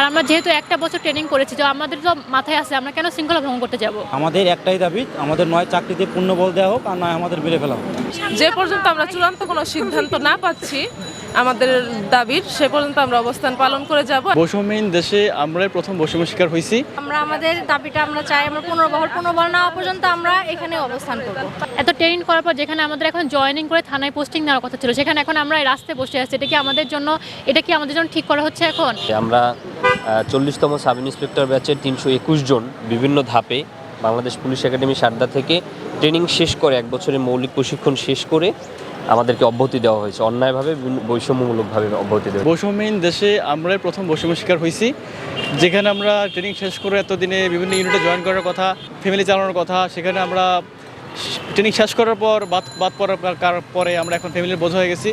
আমরা যেহেতু একটা বছর ট্রেনিং করেছি, তো আমাদের তো মাথায় আছে আমরা কেন শৃঙ্খলা ভঙ্গ করতে যাব। আমাদের একটাই দাবি, আমাদের নয় চাকরিতে পূর্ণ বল দেওয়া হোক আর নয় আমাদের মেরে ফেলা হোক। যে পর্যন্ত আমরা চূড়ান্ত কোনো সিদ্ধান্ত না পাচ্ছি আমাদের দাবির, সে পর্যন্ত আমরা অবস্থান পালন করে যাব। বৈষম্যহীন দেশে আমরাই প্রথম বৈষম্য শিকার হয়েছি। আমরা আমাদের দাবিটা আমরা চাই, আমরা পুনর্বল না হওয়া পর্যন্ত আমরা এখানে অবস্থান করব। এত ট্রেনিং করার পর যেখানে আমাদের এখন জয়েনিং করে থানায় পোস্টিং নেওয়ার কথা ছিল, সেখানে এখন আমরা রাস্তায় বসে আছি। এটা কি আমাদের জন্য ঠিক করা হচ্ছে এখন? আমরা 40তম সাব ইন্সপেক্টর ব্যাচের 321 জন বিভিন্ন ধাপে বাংলাদেশ পুলিশ একাডেমি সারদা থেকে ট্রেনিং শেষ করে 1 বছরের মৌলিক প্রশিক্ষণ শেষ করে আমাদেরকে অব্যাহতি দেওয়া হয়েছে, অন্যায়ভাবে বৈষম্যমূলকভাবে অব্যাহতি দেওয়া। বৈষম্যহীন দেশে আমরাই প্রথম বৈষম্য শিকার হয়েছি, যেখানে আমরা ট্রেনিং শেষ করে এতদিনে বিভিন্ন ইউনিটে জয়েন করার কথা, ফ্যামিলি চালানোর কথা, সেখানে আমরা ট্রেনিং শেষ করার পর বাদ পড়ার পরে আমরা এখন ফ্যামিলির বোঝা হয়ে গেছি।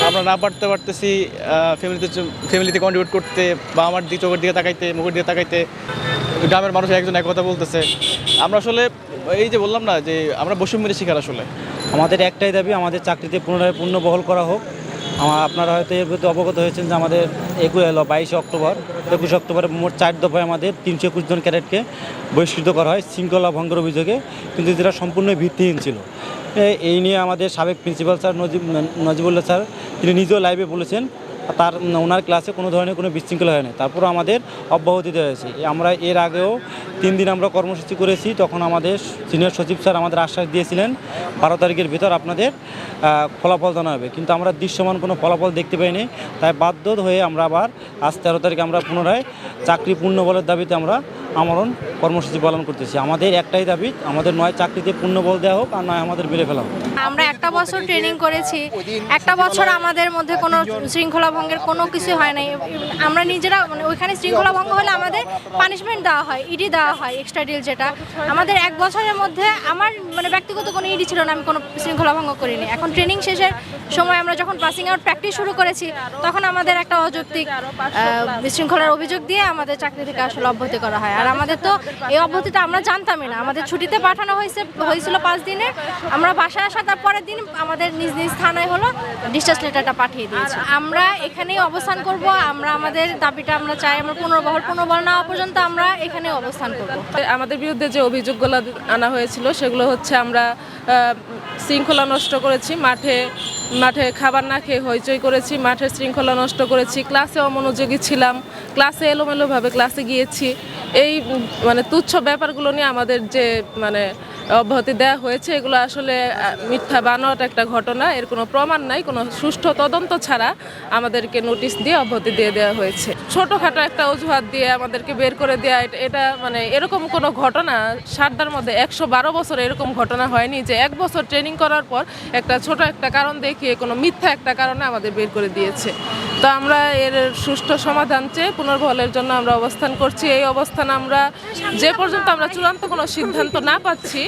আমরা না পারতেছি ফ্যামিলিতে কন্ট্রিবিউট করতে, বা আমার চোখের দিকে তাকাইতে, মুখের দিকে তাকাইতে। গ্রামের মানুষ একজন এক কথা বলতেছে। আমরা আসলে এই যে বললাম না যে আমরা বৈষম্যের শিকার। আসলে আমাদের একটাই দাবি, আমাদের চাকরিতে পুনরায় পূর্ণ বহাল করা হোক। আপনারা হয়তো এর প্রতি অবগত হয়েছেন যে আমাদের 21 অক্টোবরে মোট 4 দফায় আমাদের 321 জন ক্যাডেটকে বহিষ্কৃত করা হয় শৃঙ্খলা ভঙ্গের অভিযোগে, কিন্তু যেটা সম্পূর্ণ ভিত্তিহীন ছিল। এই নিয়ে আমাদের সাবেক প্রিন্সিপাল স্যার নজিবুল্লাহ স্যার তিনি নিজেও লাইভে বলেছেন ওনার ক্লাসে কোনো ধরনের কোনো বিশৃঙ্খলা হয়নি, তারপরও আমাদের অব্যাহতি দেওয়া হয়েছে। আমরা এর আগেও 3 দিন আমরা কর্মসূচি করেছি, তখন আমাদের সিনিয়র সচিব স্যার আমাদের আশ্বাস দিয়েছিলেন 12 তারিখের ভিতর আপনাদের ফলাফল জানা হবে, কিন্তু আমরা দৃশ্যমান কোনো ফলাফল দেখতে পাইনি। তাই বাধ্য হয়ে আমরা আবার আজ 13 তারিখে আমরা পুনরায় চাকরি পূর্ণ বলের দাবিতে আমরা আমরণ কর্মসূচি পালন করতেছি। আমাদের একটাই দাবি, আমাদের নয় চাকরিতে পূর্ণ বল দেওয়া হোক আর নয় আমাদের মেরে ফেলা হোক। আমরা একটা বছর ট্রেনিং করেছি, একটা বছর আমাদের মধ্যে কোনো শৃঙ্খলা ভঙ্গের কোনো কিছু হয় নাই। আমরা নিজেরা ওইখানে শৃঙ্খলা ভঙ্গ হলে আমাদের পানিশমেন্ট দেওয়া হয়, ইডি দেওয়া হয়, এক্সট্রা ডিল। যেটা আমাদের 1 বছরের মধ্যে আমার ব্যক্তিগত কোনো ইডি ছিল না, আমি কোনো শৃঙ্খলা ভঙ্গ করিনি। এখন ট্রেনিং শেষের সময় আমরা যখন পাসিং আউট প্র্যাকটিস শুরু করেছি, তখন আমাদের একটা অযৌক্তিক বিশৃঙ্খলার অভিযোগ দিয়ে আমাদের চাকরি থেকে আসলে অব্যাহতি করা হয়। আর আমাদের তো এই অব্যাহতিটা আমরা জানতামই না। আমাদের ছুটিতে পাঠানো হয়েছিল 5 দিনে। আমরা বাসায় আসার তার পরের দিন আমাদের নিজ থানায় হলো ডিসচার্জ লেটারটা পাঠিয়ে দিয়েছি। আমরা এখানেই অবস্থান করব। আমরা আমাদের দাবিটা আমরা চাই, আমরা পুনর্বল না হওয়া পর্যন্ত আমরা এখানেই অবস্থান করব। আমাদের বিরুদ্ধে যে অভিযোগগুলো আনা হয়েছিল সেগুলো হচ্ছে আমরা শৃঙ্খলা নষ্ট করেছি, মাঠে খাবার না খেয়ে হইচই করেছি, মাঠের শৃঙ্খলা নষ্ট করেছি, ক্লাসে অমনোযোগী ছিলাম, ক্লাসে এলোমেলোভাবে ক্লাসে গিয়েছি। এই তুচ্ছ ব্যাপারগুলো নিয়ে আমাদের যে অব্যাহতি দেওয়া হয়েছে, এগুলো আসলে মিথ্যা বানোয়াট একটা ঘটনা। এর কোনো প্রমাণ নাই। কোনো সুষ্ঠু তদন্ত ছাড়া আমাদেরকে নোটিশ দিয়ে অব্যাহতি দিয়ে দেওয়া হয়েছে। ছোটোখাটো একটা অজুহাত দিয়ে আমাদেরকে বের করে দেওয়া, এটা এরকম কোনো ঘটনা সারদার মধ্যে 112 বছর এরকম ঘটনা হয়নি যে 1 বছর ট্রেনিং করার পর ছোট একটা কারণ দেখিয়ে কোনো মিথ্যা একটা কারণে আমাদের বের করে দিয়েছে। তো আমরা এর সুষ্ঠু সমাধান চেয়ে পুনর্বহলের জন্য আমরা অবস্থান করছি। এই অবস্থান আমরা যে পর্যন্ত আমরা চূড়ান্ত কোনো সিদ্ধান্ত না পাচ্ছি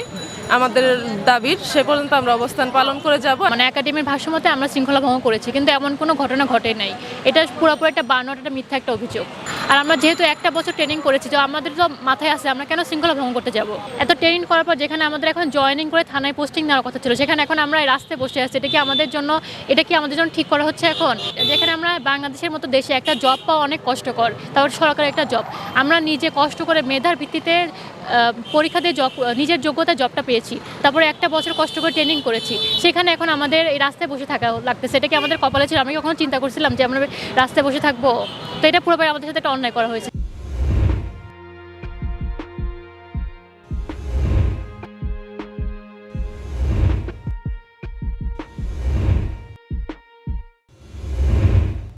আমাদের দাবির, সে পর্যন্ত আমরা অবস্থান পালন করে যাব। একাডেমির ভাষ্যমতে আমরা শৃঙ্খলা ভঙ্গ করেছি, কিন্তু এমন কোনো ঘটনা ঘটে নাই। এটা পুরোপুরি একটা বানোয়াট, একটা মিথ্যা একটা অভিযোগ। আর আমরা যেহেতু একটা বছর ট্রেনিং করেছি, তো আমাদের তো মাথায় আছে আমরা কেন শৃঙ্খলা ভঙ্গ করতে যাব। এত ট্রেনিং করার পর যেখানে আমাদের এখন জয়েনিং করে থানায় পোস্টিং নেওয়ার কথা ছিল, সেখানে এখন আমরা রাস্তায় বসে আছি। এটা কি আমাদের জন্য ঠিক করা হচ্ছে এখন? যেখানে আমরা বাংলাদেশের মতো দেশে একটা জব পাওয়া অনেক কষ্টকর, তারপর সরকারের একটা জব, আমরা নিজে কষ্ট করে মেধার ভিত্তিতে পরীক্ষা দিয়ে নিজের যোগ্যতায় জবটা পেয়েছি, তারপরে একটা বছর কষ্ট করে ট্রেনিং করেছি, সেখানে এখন আমাদের এই রাস্তায় বসে থাকা লাগতেছে। এটা কি আমাদের কপালে ছিল? আমি কখনো চিন্তা করছিলাম যে আমরা রাস্তায় বসে থাকবো? তো এটা পুরোপুরি আমাদের সাথে একটা অন্যায় করা হয়েছে।